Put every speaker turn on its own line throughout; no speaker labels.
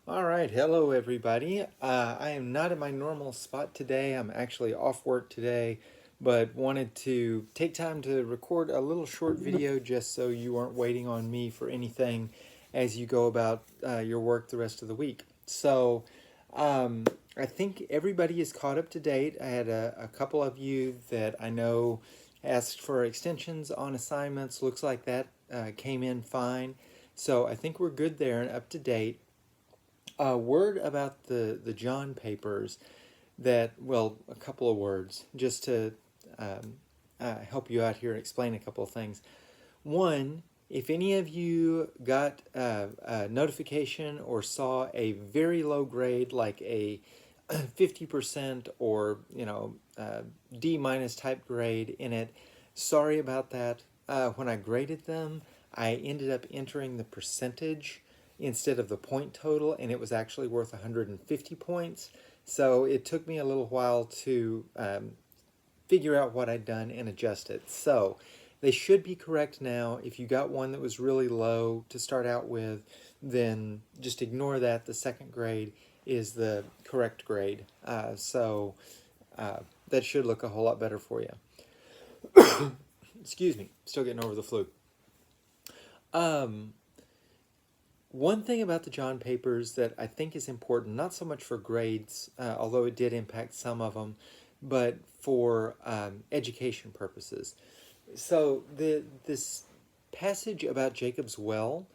All right, hello everybody. I am not in my normal spot today. I'm actually off work today, but wanted to take time to record a little short video just so you aren't waiting on me for anything as you go about your work the rest of the week. Um, I think everybody is caught up to date. I had a couple of you that I know asked for extensions on assignments. Looks like that came in fine. So I think we're good there and up to date. A word about the John papers a couple of words just to help you out here and explain a couple of things. One, if any of you got a notification or saw a very low grade, like a 50% or D minus type grade in it, sorry about that. When I graded them, I ended up entering the percentage instead of the point total, and it was actually worth 150 points. So it took me a little while to figure out what I'd done and adjust it. So they should be correct now. If you got one that was really low to start out with, then just ignore that. The second grade is the correct grade. That should look a whole lot better for you. Excuse me, still getting over the flu. One thing about the John papers that I think is important, not so much for grades, although it did impact some of them, but for education purposes. So this passage about Jacob's well,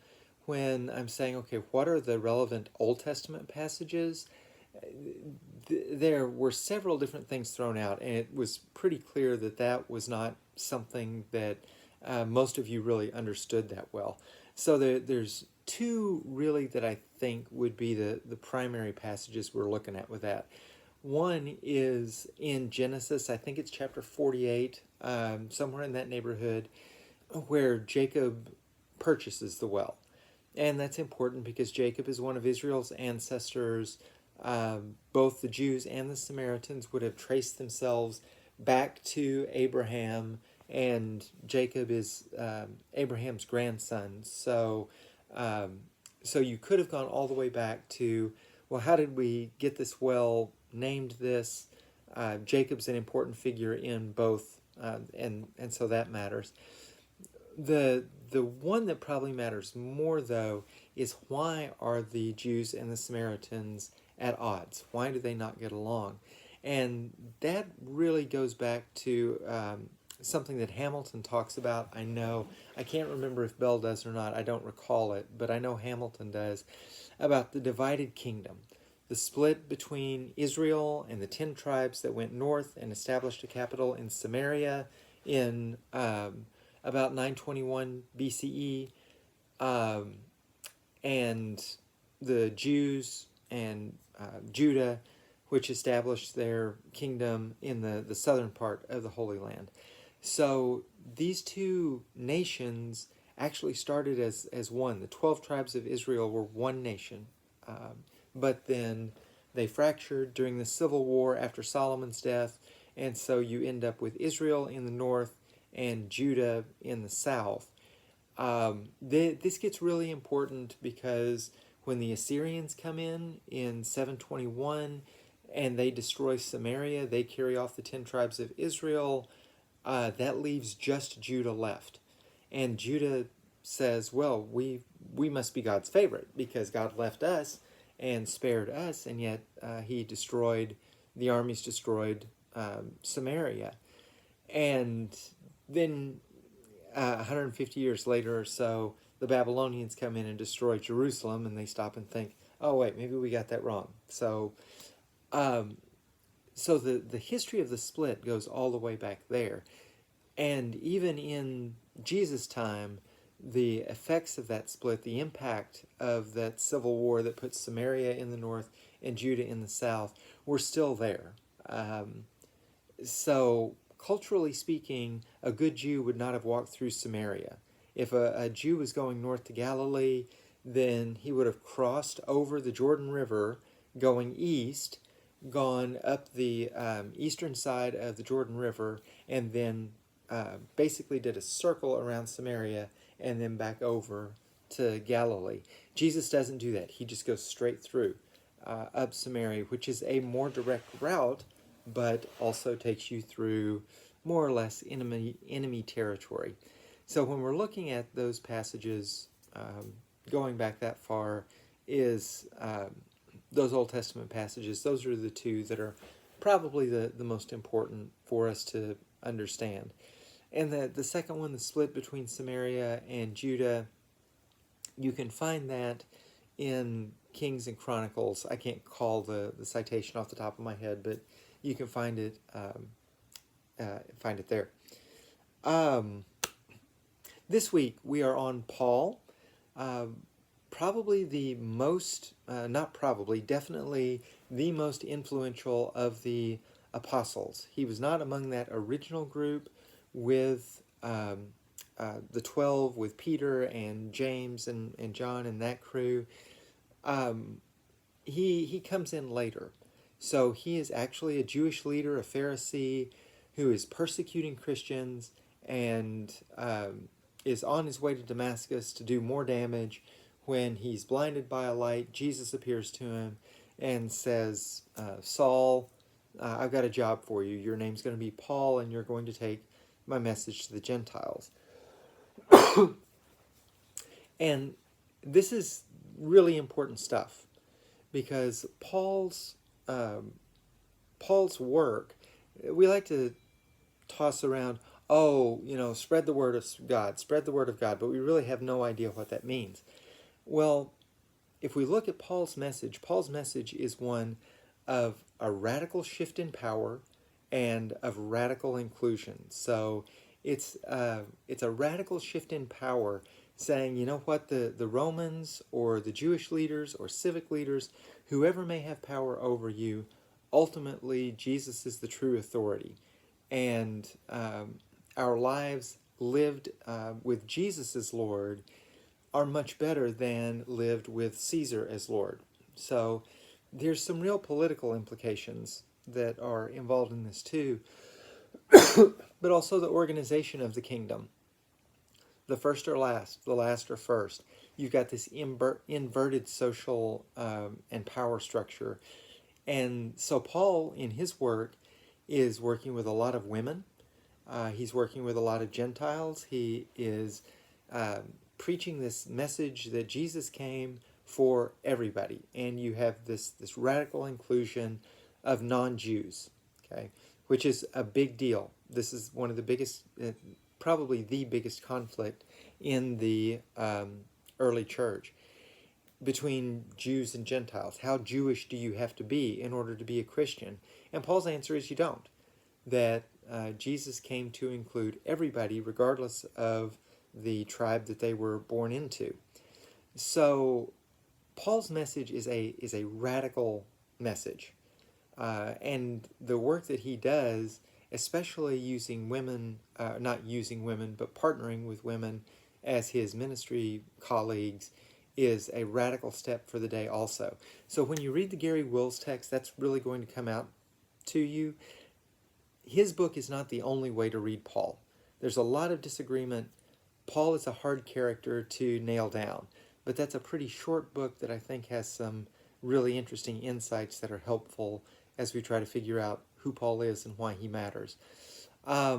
when I'm saying, okay, what are the relevant Old Testament passages? There were several different things thrown out, and it was pretty clear that that was not something that most of you really understood that well. So there's two really that I think would be the primary passages we're looking at with that. One is in Genesis, I think it's chapter 48, somewhere in that neighborhood, where Jacob purchases the well. And that's important because Jacob is one of Israel's ancestors. Both the Jews and the Samaritans would have traced themselves back to Abraham, and Jacob is Abraham's grandson. So you could have gone all the way back to, well, how did we get this well named this? Jacob's an important figure in both, and so that matters. The one that probably matters more, though, is why are the Jews and the Samaritans at odds? Why do they not get along? And that really goes back to something that Hamilton talks about. I can't remember if Bell does or not. I don't recall it, but I know Hamilton does, about the divided kingdom. The split between Israel and the 10 tribes that went north and established a capital in Samaria in about 921 BCE, and the Jews and Judah, which established their kingdom in the southern part of the Holy Land. So these two nations actually started as one. The 12 tribes of Israel were one nation, but then they fractured during the civil war after Solomon's death, and so you end up with Israel in the north and Judah in the south. This gets really important because when the Assyrians come in 721 and they destroy Samaria, they carry off the 10 tribes of Israel. That leaves just Judah left. And Judah says, well, we must be God's favorite because God left us and spared us, and yet the armies destroyed Samaria. And then 150 years later or so, the Babylonians come in and destroy Jerusalem, and they stop and think, oh, wait, maybe we got that wrong. So the history of the split goes all the way back there. And even in Jesus' time, the effects of that split, the impact of that civil war that put Samaria in the north and Judah in the south, were still there. So culturally speaking, a good Jew would not have walked through Samaria. If a Jew was going north to Galilee, then he would have crossed over the Jordan River going east, gone up the eastern side of the Jordan River, and then basically did a circle around Samaria and then back over to Galilee. Jesus doesn't do that. He just goes straight through up Samaria, which is a more direct route, but also takes you through more or less enemy territory. So when we're looking at those passages, going back that far, is those Old Testament passages. Those are the two that are probably the most important for us to understand. And the second one, the split between Samaria and Judah, you can find that in Kings and Chronicles. I can't call the citation off the top of my head, but you can find it there. This week we are on Paul, probably the most, not probably, definitely the most influential of the apostles. He was not among that original group with the 12, with Peter and James and John and that crew. He comes in later. So he is actually a Jewish leader, a Pharisee, who is persecuting Christians and is on his way to Damascus to do more damage. When he's blinded by a light, Jesus appears to him and says, Saul, I've got a job for you. Your name's going to be Paul, and you're going to take my message to the Gentiles. And this is really important stuff, because Paul's work, we like to toss around, spread the word of God, but we really have no idea what that means. Well, if we look at Paul's message is one of a radical shift in power and of radical inclusion. So it's a radical shift in power, saying, you know what, the Romans or the Jewish leaders or civic leaders, whoever may have power over you, ultimately Jesus is the true authority. And our lives lived with Jesus as Lord are much better than lived with Caesar as Lord. So there's some real political implications that are involved in this too, but also the organization of the kingdom. The first or last, the last or first. You've got this inverted social and power structure. And so Paul, in his work, is working with a lot of women. He's working with a lot of Gentiles. He is preaching this message that Jesus came for everybody. And you have this radical inclusion of non-Jews, okay, which is a big deal. This is one of the biggest, probably the biggest conflict in the early church between Jews and Gentiles. How Jewish do you have to be in order to be a Christian? And Paul's answer is you don't. That Jesus came to include everybody regardless of the tribe that they were born into. So Paul's message is a radical message. And the work that he does, especially using women, not using women, but partnering with women as his ministry colleagues, is a radical step for the day also. So when you read the Gary Wills text, that's really going to come out to you. His book is not the only way to read Paul. There's a lot of disagreement. Paul is a hard character to nail down, but that's a pretty short book that I think has some really interesting insights that are helpful as we try to figure out who Paul is and why he matters. I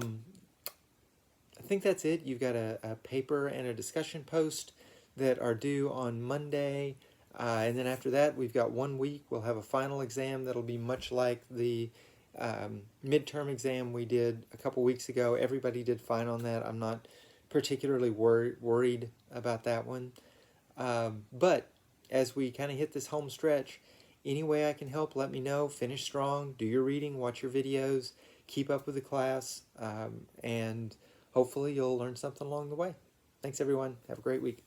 think that's it. You've got a paper and a discussion post that are due on Monday. And then after that, we've got 1 week. We'll have a final exam that'll be much like the midterm exam we did a couple weeks ago. Everybody did fine on that. I'm not particularly worried about that one. But as we kind of hit this home stretch, any way I can help, let me know. Finish strong, do your reading, watch your videos, keep up with the class, and hopefully you'll learn something along the way. Thanks, everyone. Have a great week.